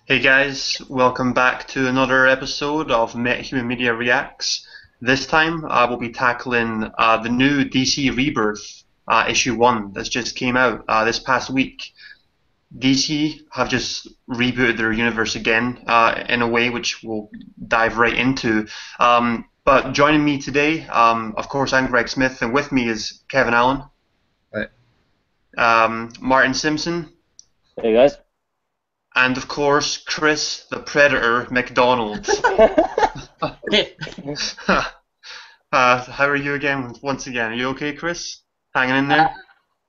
Hey guys, welcome back to another episode of Metahuman Media Reacts. This time we'll be tackling the new DC Rebirth issue 1 that's just came out this past week. DC have just rebooted their universe again in a way which we'll dive right into. But joining me today, of course, I'm Greg Smith, and with me is Kevin Allen, Right. Martin Simpson, Hey guys. and of course, Chris the Predator McDonald. How are you again? Once again, are you okay, Chris? Hanging in there?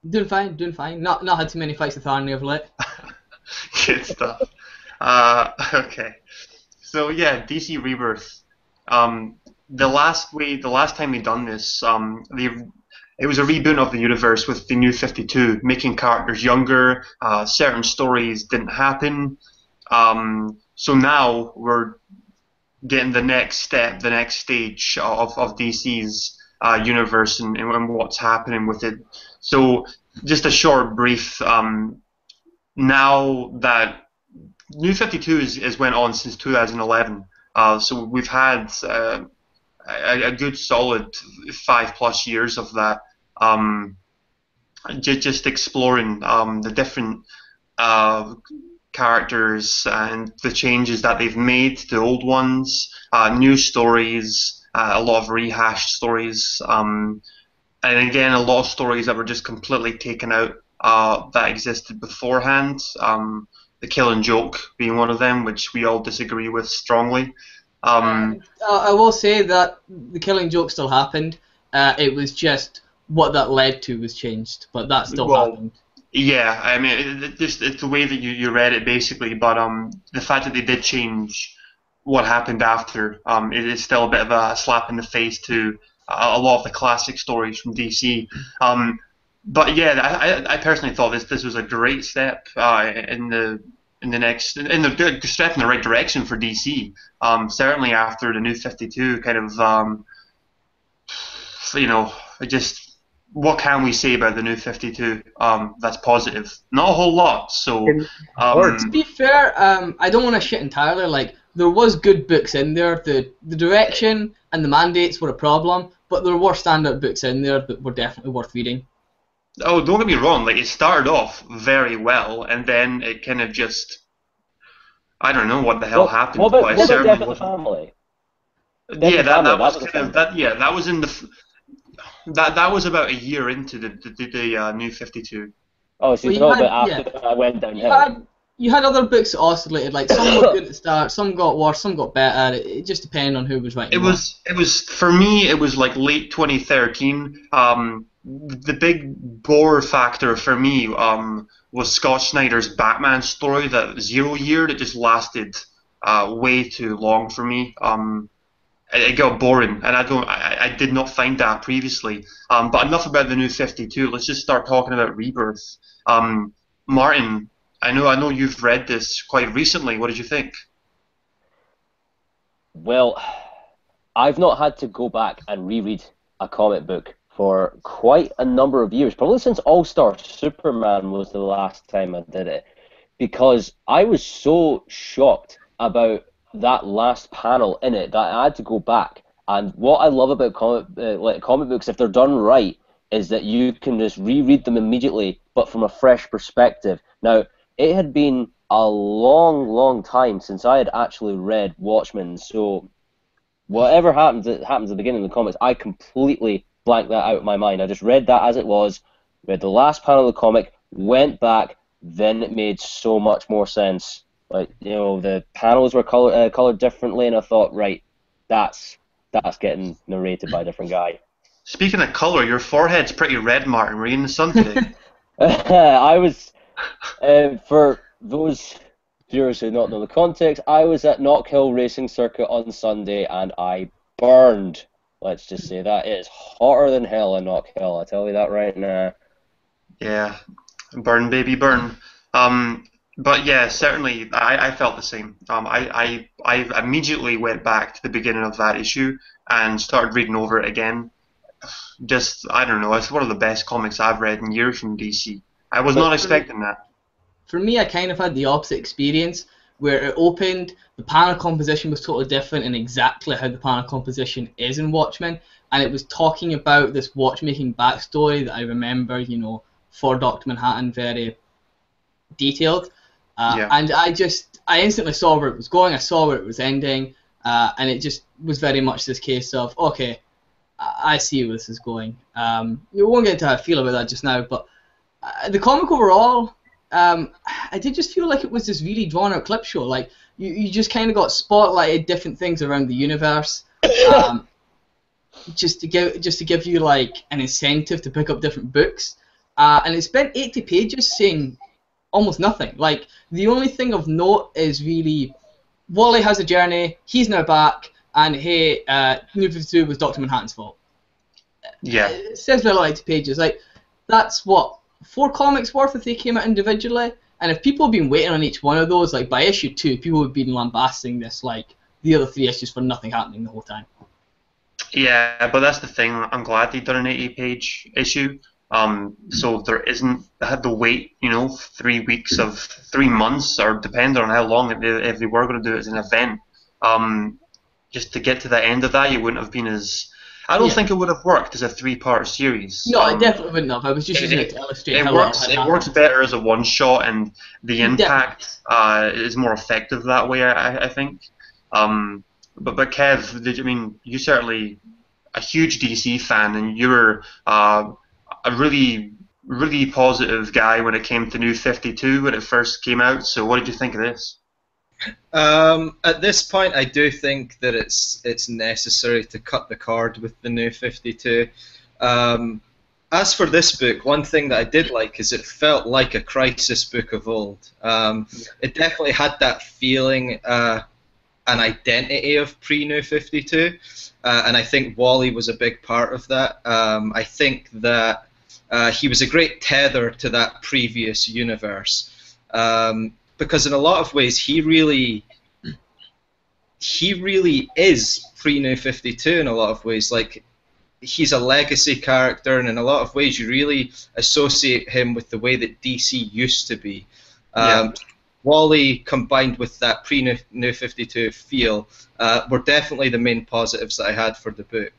Doing fine, doing fine. Not had too many fights with Arnie of late. Good stuff. Okay. So yeah, DC Rebirth. The last time we done this, it was a reboot of the universe with the New 52, making characters younger. Certain stories didn't happen. So now we're getting the next step, the next stage of DC's universe and what's happening with it. So just a short brief. Now that New 52 is went on since 2011, so we've had a good solid 5+ years of that. Just exploring the different characters and the changes that they've made to old ones, new stories, a lot of rehashed stories, and again a lot of stories that were just completely taken out that existed beforehand. The Killing Joke being one of them, which we all disagree with strongly. I will say that the Killing Joke still happened. It was just what that led to was changed, but that still happened. Yeah, I mean, it's the way that you read it basically, but the fact that they did change what happened after, it is still a bit of a slap in the face to a lot of the classic stories from DC. But yeah, I personally thought this was a great step in the step in the right direction for DC. Certainly after the New 52, kind of just. What can we say about the New 52 that's positive? Not a whole lot. So, to be fair, I don't want to shit entirely. Like, there was good books in there. The direction and the mandates were a problem, but there were standout books in there that were definitely worth reading. oh, don't get me wrong. Like, it started off very well, and then it kind of just, I don't know what the hell happened. What about, But I what about certainly Death of the wasn't. Family? Death Yeah, of the that Family, that was that was a kind of fun that. book. Yeah, that was in that was about a year into the New 52. Oh, so But you you know had, about yeah, after I went you downhill. had you had other books that oscillated. Like, some were good at the start, some got worse, some got better. It just depended on who was It writing what. was it was for me. It was like late 2013. The big bore factor for me was Scott Snyder's Batman story, that 0 year that just lasted way too long for me. It got boring, and I did not find that previously. But enough about the New 52. Let's just start talking about Rebirth. Martin, I know you've read this quite recently. What did you think? Well, I've not had to go back and reread a comic book for quite a number of years, probably since All-Star Superman was the last time I did it, because I was so shocked about that last panel in it that I had to go back. And what I love about comic books, if they're done right, is that you can just reread them immediately, but from a fresh perspective. Now, it had been a long, long time since I had actually read Watchmen, so whatever happens at the beginning of the comics, I completely blanked that out of my mind. I just read that as it was, read the last panel of the comic, went back, then it made so much more sense. Like, the panels were colored differently, and I thought, right, that's getting narrated by a different guy. Speaking of color, your forehead's pretty red, Martin. Were you in the sun today? I was, for those viewers who don't know the context, I was at Knock Hill Racing Circuit on Sunday, and I burned. Let's just say that. It is hotter than hell in Knock Hill, I tell you that right now. Yeah, burn, baby, burn. But yeah, certainly, I felt the same. I immediately went back to the beginning of that issue and started reading over it again. Just, I don't know, it's one of the best comics I've read in years from DC. I was not But expecting that. For me, I kind of had the opposite experience. where it opened, the panel composition was totally different and exactly how the panel composition is in Watchmen, and it was talking about this watchmaking backstory that I remember, for Dr. Manhattan, very detailed. Yeah. And I instantly saw where it was going, I saw where it was ending, and it just was very much this case of, okay, I see where this is going. We won't get into how I feel about that just now, but the comic overall, I did just feel like it was this really drawn out clip show. Like you just kind of got spotlighted different things around the universe, just to give you like an incentive to pick up different books. And it spent 80 pages saying almost nothing. Like the only thing of note is really Wally has a journey. He's now back. And hey, New 52 was Dr. Manhattan's fault. Yeah. It says very like 80 pages. Like, that's what, 4 comics worth if they came out individually? And if people have been waiting on each one of those, like by issue 2, people have been lambasting this, like, the other 3 issues for nothing happening the whole time. Yeah, but that's the thing. I'm glad they've done an 80-page issue. So there isn't the wait, 3 weeks of 3 months, or depending on how long if they were going to do it as an event. Just to get to the end of that, you wouldn't have been as... I don't think it would have worked as a 3-part series. No, I definitely wouldn't have. I was just using it to illustrate how it works better as a one-shot, and the impact is more effective that way, I think. But Kev, you're certainly a huge DC fan, and you were a really, really positive guy when it came to New 52 when it first came out. So what did you think of this? At this point, I do think that it's necessary to cut the cord with the New 52. As for this book, one thing that I did like is it felt like a Crisis book of old. It definitely had that feeling, an identity of pre-New 52, and I think Wally was a big part of that. I think that he was a great tether to that previous universe. Because in a lot of ways, he really is pre-New 52 in a lot of ways. Like, he's a legacy character, and in a lot of ways, you really associate him with the way that DC used to be. Wally, combined with that pre-New 52 feel, were definitely the main positives that I had for the book.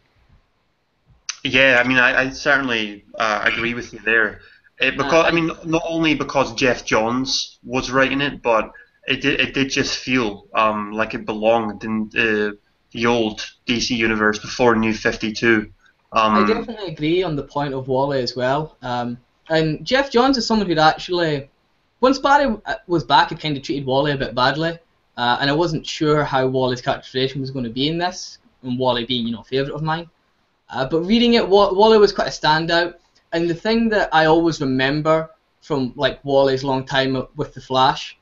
Yeah, I certainly agree with you there. Not only because Jeff Johns was writing it, but it did just feel like it belonged in the old DC universe before New 52. I definitely agree on the point of Wally as well. And Jeff Johns is someone who'd actually, once Barry was back, had kind of treated Wally a bit badly, and I wasn't sure how Wally's characterization was going to be in this, and Wally being, a favourite of mine. But reading it, Wally was quite a standout. And the thing that I always remember from like Wally's long time with the Flash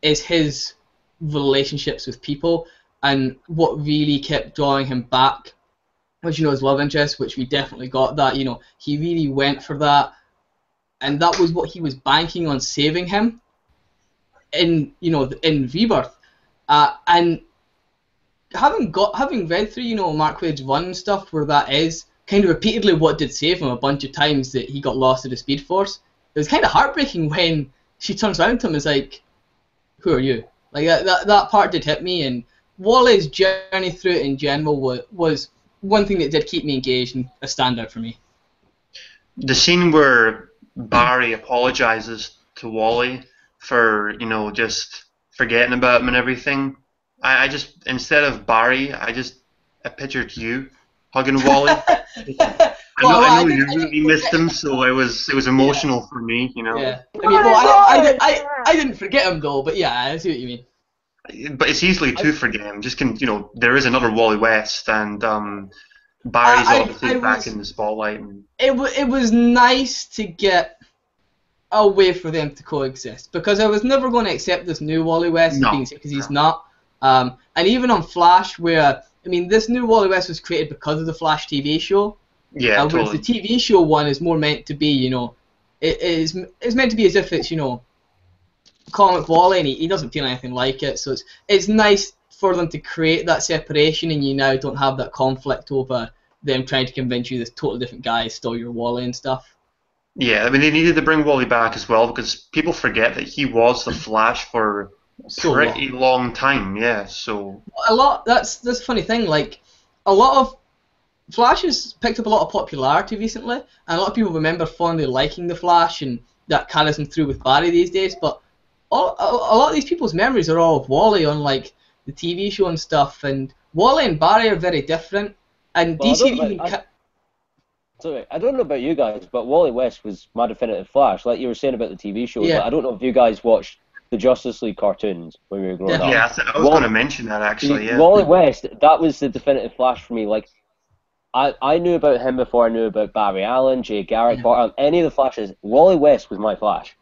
is his relationships with people, and what really kept drawing him back was his love interest, which we definitely got that. He really went for that, and that was what he was banking on saving him in Rebirth. And having read through Mark Waid's run and stuff where that is kind of repeatedly what did save him a bunch of times, that he got lost in the Speed Force. It was kind of heartbreaking when she turns around to him and is like, who are you? Like, that part did hit me, and Wally's journey through it in general was one thing that did keep me engaged and a standout for me. The scene where Barry apologizes to Wally for, just forgetting about him and everything, I just, instead of Barry, I pictured you hugging Wally. I know you really missed him, so it was emotional for me, Yeah. I didn't forget him though, but yeah, I see what you mean. But it's easily to forget him. Just there is another Wally West, and Barry's obviously back in the spotlight. And it was nice to get a way for them to coexist, because I was never going to accept this new Wally West because he's not. And even on Flash, where this new Wally West was created because of the Flash TV show. Yeah, totally. Whereas the TV show one is more meant to be, it's meant to be as if it's, comic Wally, and he doesn't feel anything like it. So it's nice for them to create that separation, and you now don't have that conflict over them trying to convince you this totally different guy is still your Wally and stuff. Yeah, they needed to bring Wally back as well, because people forget that he was the Flash for so pretty long. long time, yeah. So A lot. That's a funny thing. Like a lot of Flash has picked up a lot of popularity recently, and a lot of people remember fondly liking the Flash, and that carries them through with Barry these days. But a lot of these people's memories are all of Wally on like the TV show and stuff, and Wally and Barry are very different. And Well, DC even sorry, I don't know about you guys, but Wally West was my definitive Flash. Like you were saying about the TV shows, Yeah. like, I don't know if you guys watched the Justice League cartoons when we were growing Definitely. up. yeah, I was going to mention that actually. Yeah, Wally West, that was the definitive Flash for me. Like, I knew about him before I knew about Barry Allen, Jay Garrick, Yeah. Bart, any of the Flashes. Wally West was my Flash.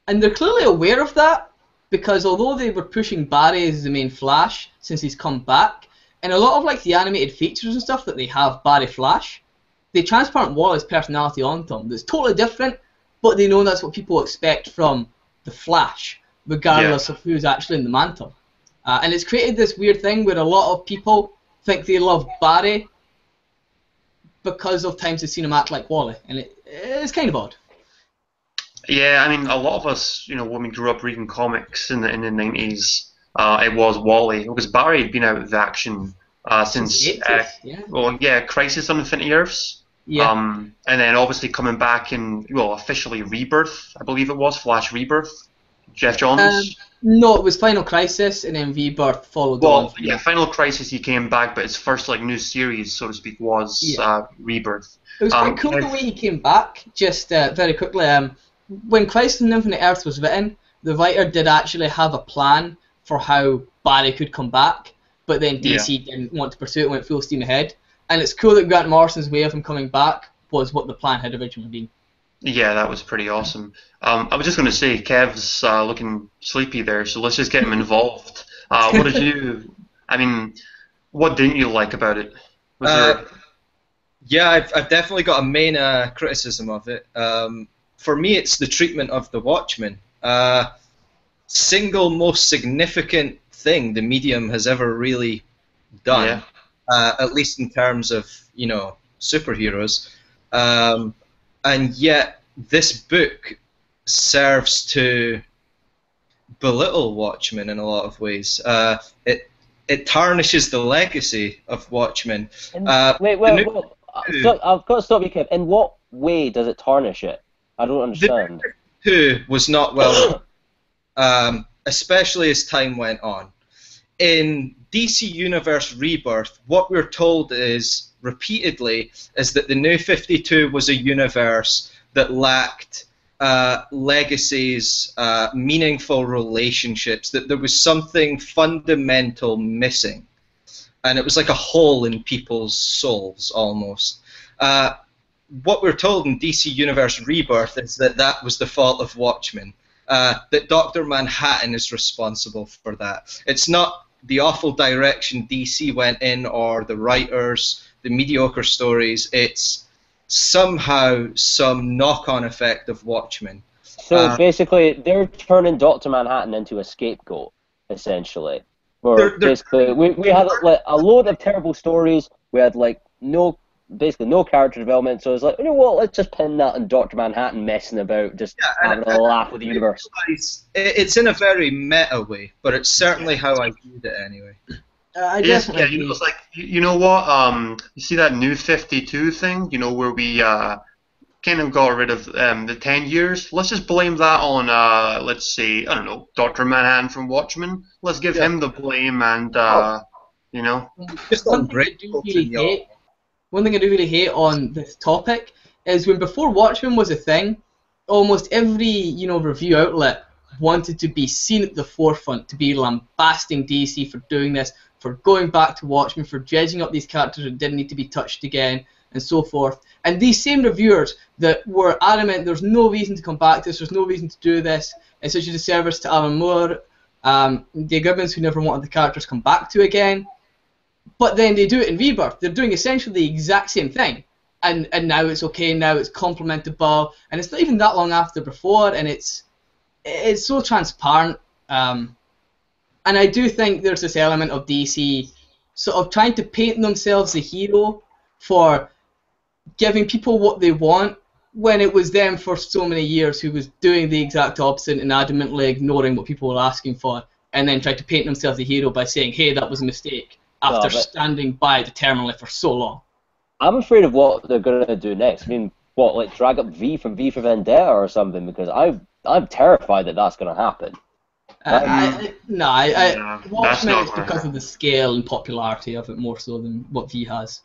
And they're clearly aware of that, because although they were pushing Barry as the main Flash since he's come back, in a lot of like the animated features and stuff that they have Barry Flash, they transplant Wally's personality onto him. That's totally different, but they know that's what people expect from the Flash, regardless of who's actually in the mantle. And it's created this weird thing where a lot of people think they love Barry because of times they've seen him act like Wally, and it's kind of odd. yeah. I mean, a lot of us, when we grew up reading comics in the 90s, it was Wally. Because Barry had been out of action since the 80s, yeah. well, yeah, Crisis on Infinite Earths. Yeah. And then obviously coming back in, officially Rebirth, I believe it was, Flash Rebirth, Jeff Johns. No, it was Final Crisis, and then Rebirth followed on. Well, yeah, Final Crisis he came back, but his first new series, so to speak, was Rebirth. It was quite cool the way he came back. Just very quickly, when Crisis on Infinite Earth was written, the writer did actually have a plan for how Barry could come back, but then DC didn't want to pursue it, went full steam ahead. And it's cool that Grant Morrison's way of him coming back was what the plan had originally been. Yeah, that was pretty awesome. I was just going to say, Kev's looking sleepy there, so let's just get him involved. What did you? I mean, what didn't you like about it? Was there? Yeah, I've definitely got a main criticism of it. For me, it's the treatment of the Watchmen. Single most significant thing the medium has ever really done, at least in terms of superheroes. And yet, this book serves to belittle Watchmen in a lot of ways. It tarnishes the legacy of Watchmen. Wait, I've got to stop you, Kev. In what way does it tarnish it? I don't understand. The New 52 was not well done, especially as time went on. In DC Universe Rebirth, what we're told is repeatedly is that the New 52 was a universe that lacked legacies, meaningful relationships, that there was something fundamental missing. And it was like a hole in people's souls, almost. What we're told in DC Universe Rebirth is that that was the fault of Watchmen, that Dr. Manhattan is responsible for that. It's not the awful direction DC went in, or the writers, the mediocre stories. It's somehow some knock-on effect of Watchmen. So basically, they're turning Dr. Manhattan into a scapegoat, essentially. Basically, we had like a load of terrible stories. We had basically no character development. So it's like, you know what? Let's just pin that on Dr. Manhattan messing about, just having a laugh with the universe. It's in a very meta way, but it's certainly how I viewed it anyway. It's like, you know what? You see that New 52 thing? Where we kind of got rid of the 10 years. Let's just blame that on, let's say, I don't know, Dr. Manhattan from Watchmen. Let's give him the blame, and just one thing I do really hate on this topic is when before Watchmen was a thing, almost every review outlet wanted to be seen at the forefront, to be lambasting DC for doing this, for going back to Watchmen, for dredging up these characters that didn't need to be touched again, and so forth. And these same reviewers that were adamant there's no reason to come back to this, there's no reason to do this, it's such a disservice to Alan Moore, Dave Gibbons, who never wanted the characters come back to again. But then they do it in Rebirth. They're doing essentially the exact same thing. And now it's okay, now it's complimentable, and it's not even that long after before, and it's so transparent. And I do think there's this element of DC sort of trying to paint themselves the hero for giving people what they want, when it was them for so many years who was doing the exact opposite and adamantly ignoring what people were asking for and then tried to paint himself the hero by saying, "Hey, that was a mistake," after but standing by it determinedly for so long. I'm afraid of what they're going to do next. I mean, what, like drag up V from V for Vendetta or something? Because I'm terrified that that's going to happen. Yeah, that's Watchmen not is gonna because of the scale and popularity of it more so than what V has.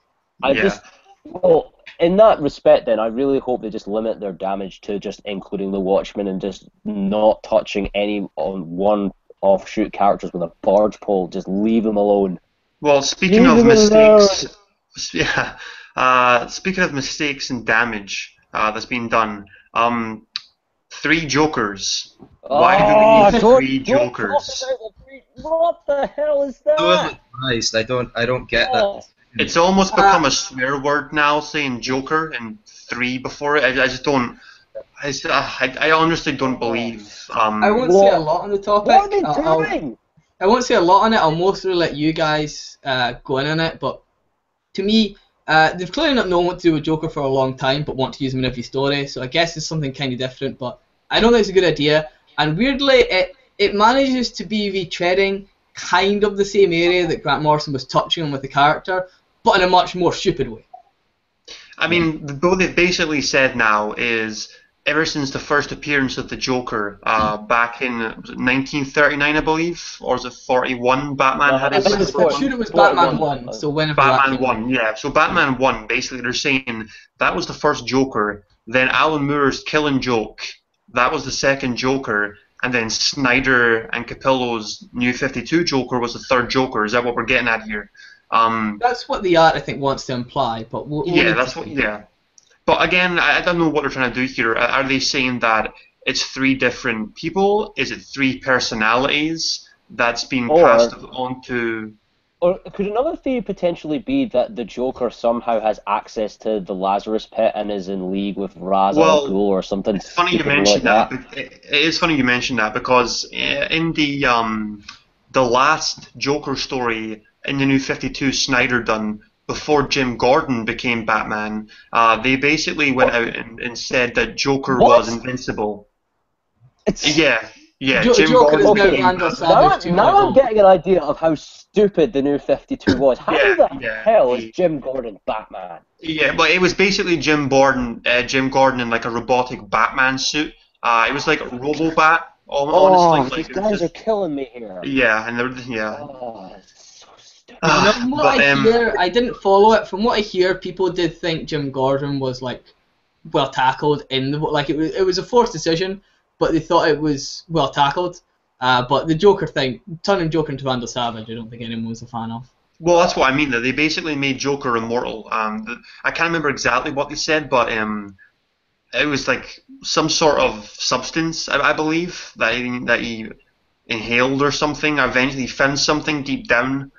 Well, in that respect, then I really hope they just limit their damage to just including the Watchmen and just not touching any on one offshoot characters with a barge pole. Just leave them alone. Well, speaking of mistakes, speaking of mistakes and damage that's been done, 3 Jokers. Why do we need 3 Jokers? What the hell is that? I'm surprised. I don't get that. It's almost become a swear word now, saying Joker and 3 before it. I just don't. I honestly don't believe. I won't say a lot on the topic. What are they doing? I won't say a lot on it. I'll mostly let you guys go in on it. But to me, they've clearly not known what to do with Joker for a long time, but want to use him in every story. So I guess it's something kind of different. But I don't think it's a good idea. And weirdly, it manages to be retreading kind of the same area that Grant Morrison was touching on with the character, but in a much more stupid way. I mean, what they've basically said now is, ever since the first appearance of the Joker back in 1939, I believe, or was it 41? Batman had his. I'm sure it was Batman 1. So whenever Batman 1, yeah. So Batman 1, basically, they're saying that was the first Joker. Then Alan Moore's Killing Joke, that was the second Joker. And then Snyder and Capullo's New 52 Joker was the third Joker. Is that what we're getting at here? That's what the art, I think, wants to imply. But yeah. But again, I don't know what they're trying to do here. Are they saying that it's 3 different people? Is it 3 personalities that's being passed on to? Or could another theory potentially be that the Joker somehow has access to the Lazarus Pit and is in league with Ra's al Ghul or something? It's funny you mention that. It is funny you mention that because in the last Joker story in the New 52 Snyder done before Jim Gordon became Batman, they basically went out and said that Joker was invincible. Yeah, Jim Joker Gordon is became now Savage. Now I'm getting an idea of how stupid the New 52 was. How the hell is Jim Gordon Batman? Yeah, but it was basically Jim Gordon in like a robotic Batman suit. It was like a Robobat, honestly. These guys are killing me here. Yeah, and It's so stupid. From what I hear, I didn't follow it. From what I hear, people did think Jim Gordon was like well tackled in the like it was a forced decision. But they thought it was well tackled. But the Joker thing, turning Joker into Vandal Savage, I don't think anyone was a fan of. Well, that's what I mean. That they basically made Joker immortal. I can't remember exactly what they said, but it was like some sort of substance, I believe, that he inhaled or something. Eventually, found something deep down.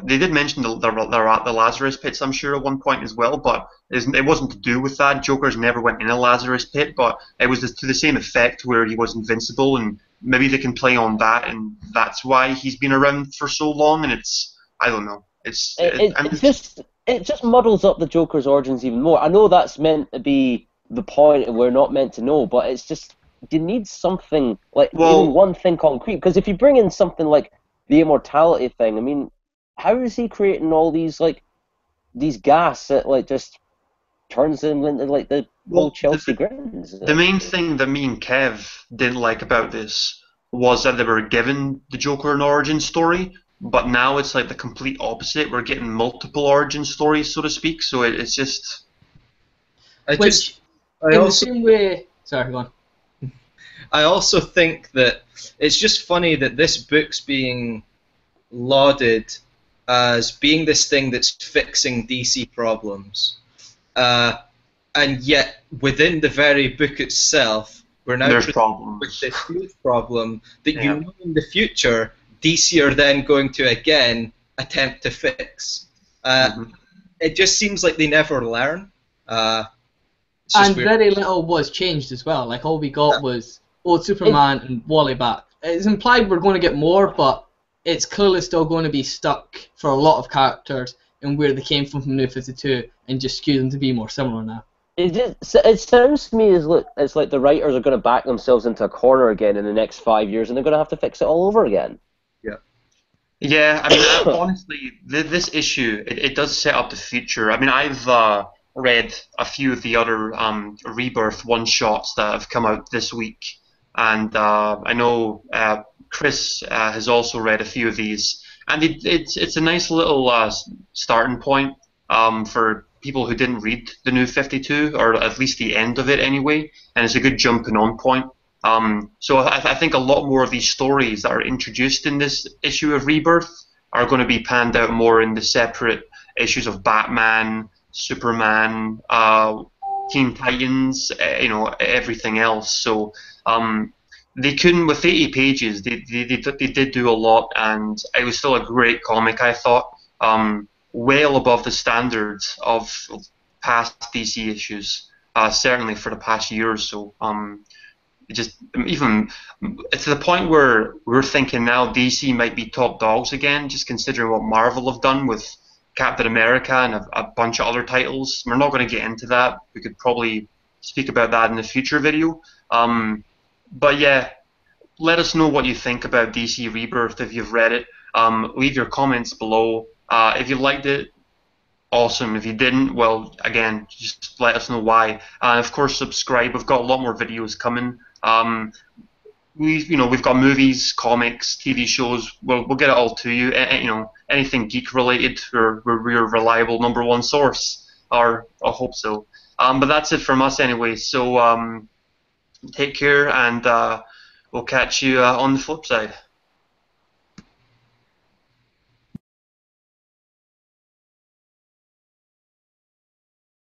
They did mention the Lazarus pits, I'm sure, at one point as well, but it wasn't to do with that. Joker's never went in a Lazarus pit, but it was to the same effect where he was invincible, and maybe they can play on that, and that's why he's been around for so long. And I don't know. It just muddles up the Joker's origins even more. I know that's meant to be the point, and we're not meant to know, but it's just you need something like even one thing concrete. Because if you bring in something like the immortality thing, I mean, how is he creating all these gas that just turns him into the old Chelsea grins? The main thing that me and Kev didn't like about this was that they were given the Joker an origin story, but now it's like the complete opposite. We're getting multiple origin stories, so to speak. So it's just. The same way. Sorry, go on. I also think that it's just funny that this book's being lauded as being this thing that's fixing DC problems, and yet within the very book itself, we're now There's problems. with this huge problem that you know in the future DC are then going to again attempt to fix. It just seems like they never learn. And very little was changed as well. Like all we got was old Superman and Wally back. It's implied we're going to get more, but it's clearly still going to be stuck for a lot of characters in where they came from New 52 and just skew them to be more similar now. It sounds to me as it's like the writers are going to back themselves into a corner again in the next 5 years, and they're going to have to fix it all over again. Yeah. Yeah, I mean, honestly, this issue it does set up the future. I mean, I've read a few of the other Rebirth one shots that have come out this week, and I know Chris has also read a few of these, and it's a nice little starting point for people who didn't read the New 52, or at least the end of it anyway, and it's a good jumping on point. So I think a lot more of these stories that are introduced in this issue of Rebirth are going to be panned out more in the separate issues of Batman, Superman, Teen Titans, everything else. So they couldn't, with 80 pages, they did do a lot, and it was still a great comic, I thought. Well above the standards of past DC issues, certainly for the past year or so. Just even it's to the point where we're thinking now DC might be top dogs again, just considering what Marvel have done with Captain America and a bunch of other titles. We're not going to get into that. We could probably speak about that in a future video. But yeah, let us know what you think about DC Rebirth if you've read it. Leave your comments below. If you liked it, awesome. If you didn't, well, again, just let us know why. Of course, subscribe. We've got a lot more videos coming. We've got movies, comics, TV shows. We'll get it all to you. Anything geek related, we're your reliable #1 source. Or I hope so. But that's it from us anyway. So take care, and we'll catch you on the flip side.